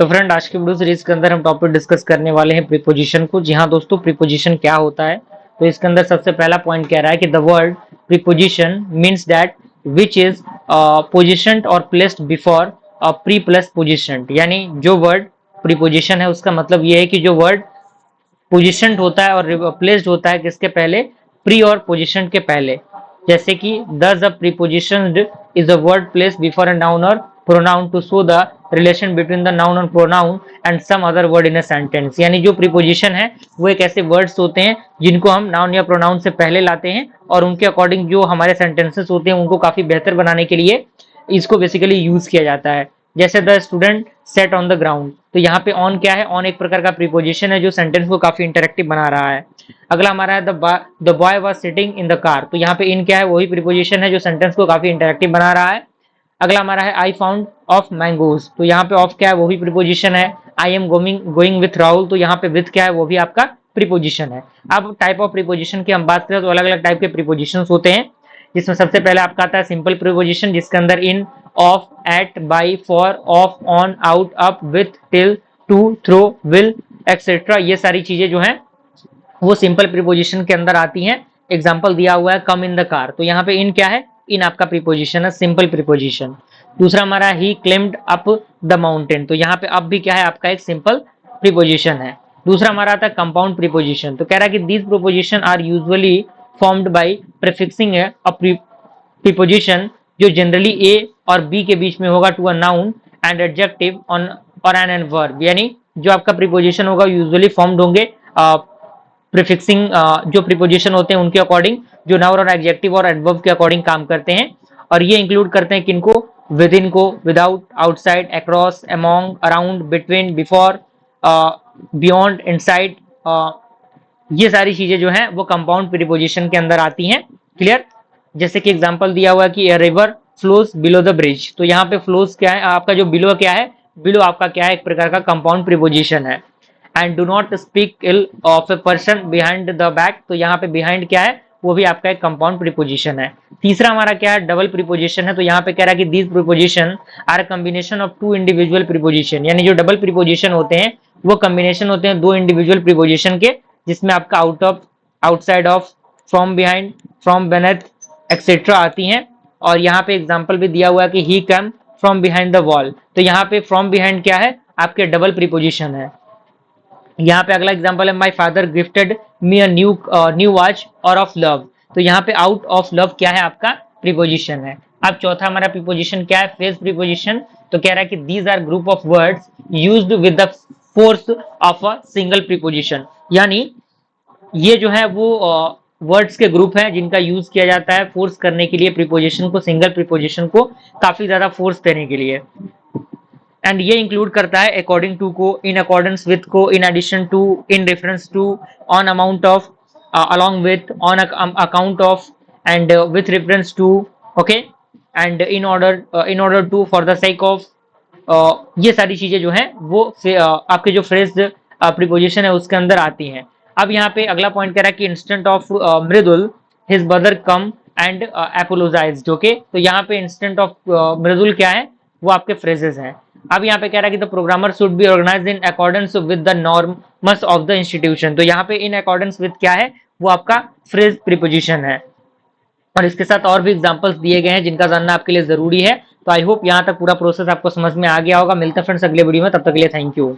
तो फ्रेंड, आज की वीडियो सीरीज के अंदर हम टॉपिक डिस्कस करने वाले हैं प्रीपोजिशन को। जी हाँ दोस्तों, प्रीपोजिशन क्या होता है? तो इसके अंदर सबसे पहला पॉइंट कह रहा है कि the word preposition means that which is positioned और placed before a pre plus position. यानी जो वर्ड प्रीपोजिशन है उसका मतलब ये है कि जो वर्ड पोजिशनड होता है और प्लेस्ड होता है किसके पहले? प्री और पोजिशन के पहले। जैसे कि thus a prepositioned is a word placed before a noun or pronoun to show the relation between the noun और pronoun and some other word in a sentence। यानी जो प्रीपोजिशन है वो एक ऐसे वर्ड्स होते हैं जिनको हम नाउन या प्रोनाउन से पहले लाते हैं और उनके अकॉर्डिंग जो हमारे सेंटेंसेस होते हैं उनको काफी बेहतर बनाने के लिए इसको बेसिकली यूज किया जाता है। जैसे the student set on the ground, तो यहाँ पे ऑन क्या है? ऑन एक प्रकार का प्रीपोजिशन है जो सेंटेंस को काफी इंटरेक्टिव बना रहा है। अगला हमारा है the boy was sitting in the car, तो यहाँ पे इन क्या है? वही प्रीपोजिशन है जो सेंटेंस को काफी इंटरेक्टिव बना रहा है। अगला हमारा है आई फाउंड ऑफ मैंगोज, तो यहाँ पे ऑफ क्या है? वो भी प्रीपोजिशन है। I am going with Rahul, तो यहाँ पे विथ क्या है? वो भी आपका प्रीपोजिशन है। अब टाइप ऑफ प्रीपोजिशन की हम बात करें तो अलग अलग टाइप के प्रीपोजिशन होते हैं, जिसमें सबसे पहले आपका आता है सिंपल प्रीपोजिशन, जिसके अंदर in, of, at, by, for, of, on, out, up, with, till, to, through, will, etcetera, ये सारी चीजें जो हैं वो सिंपल प्रीपोजिशन के अंदर आती हैं। एग्जांपल दिया हुआ है कम इन द कार, तो यहाँ पे इन क्या है? इन आपका प्रीपोजिशन है, सिंपल प्रीपोजिशन। दूसरा हमारा ही क्लेम्ड अप द माउंटेन, तो यहाँ पे अप भी क्या है? आपका एक सिंपल प्रीपोजिशन है। दूसरा हमारा आता है कंपाउंड प्रीपोजिशन, तो कह रहा है कि these preposition are usually formed by prefixing a preposition जो जनरली ए और बी के बीच में होगा to a noun and adjective on और एन वर्ब। यानी जो आपका प्रीपोजिशन होगा यूजुअली फॉर्म्ड होंगे प्रीफिक्सिंग जो प्रीपोजिशन होते हैं उनके अकॉर्डिंग, जो नाउन और एडजेक्टिव और एडवर्ब के अकॉर्डिंग काम करते हैं। और ये इंक्लूड करते हैं किनको? विद इन को, without, outside, across, among, around, between, before, beyond, inside, ये सारी चीजें जो हैं वो कंपाउंड प्रीपोजिशन के अंदर आती हैं। क्लियर? जैसे कि एग्जांपल दिया हुआ है कि a river flows below the bridge, तो यहाँ पे फ्लोज क्या है? आपका जो बिलो क्या है? बिलो आपका क्या है? एक प्रकार का कंपाउंड प्रीपोजिशन है। And do not speak ill of a person behind the back, तो यहाँ पे बिहाइंड क्या है? वो भी आपका एक कंपाउंड प्रीपोजिशन है। तीसरा हमारा क्या है? डबल प्रीपोजिशन है, तो यहाँ पे कह रहा है कि these preposition are combination of two individual preposition. यानी जो डबल प्रीपोजिशन होते हैं वो कॉम्बिनेशन होते हैं दो इंडिविजुअल प्रीपोजिशन के, जिसमें आपका out of, outside of, from behind, from beneath, etcetera आती हैं। और यहाँ पे एग्जाम्पल भी दिया हुआ है कि he come from behind the wall, तो यहाँ पे फ्रॉम बिहाइंड क्या है? आपके डबल प्रीपोजिशन है। यहाँ पे अगला एग्जांपल है my father gifted me a new watch और ऑफ लव, तो यहाँ पे आउट ऑफ लव क्या है? आपका प्रीपोजिशन है। अब चौथा हमारा प्रीपोजिशन क्या है? फ्रेज प्रीपोजिशन, तो कह रहा है कि these are group of words used with the force of a single preposition. यानी ये जो है वो वर्ड्स के ग्रुप हैं जिनका यूज किया जाता है फोर्स करने के लिए प्रीपोजिशन को, सिंगल प्रीपोजिशन को काफी ज्यादा फोर्स देने के लिए। एंड ये इंक्लूड करता है अकॉर्डिंग टू को, इन अकॉर्डेंस विथ को, in addition to, in reference to, on amount of, along with, on account of, and with reference to, okay, and in order to, for the sake of, ये सारी चीजें जो हैं वो आपके जो फ्रेज प्रीपोजिशन है उसके अंदर आती हैं। अब यहाँ पे अगला पॉइंट कह रहा है कि instant of Mridul his brother come and apologised, okay, तो यहाँ पे इंस्टेंट ऑफ मृदुल क्या है? वो आपके फ्रेजेस हैं। अब यहाँ पे कह रहा है कि the programmer should be organised in accordance with the norms of the institution, तो यहाँ पे इन अकॉर्डेंस विद क्या है? वो आपका फ्रेज प्रीपोजिशन है। और इसके साथ और भी एग्जांपल्स दिए गए हैं जिनका जानना आपके लिए जरूरी है। तो आई होप यहाँ तक पूरा प्रोसेस आपको समझ में आ गया होगा। मिलते हैं फ्रेंड्स अगले वीडियो में, तब तक के लिए थैंक यू।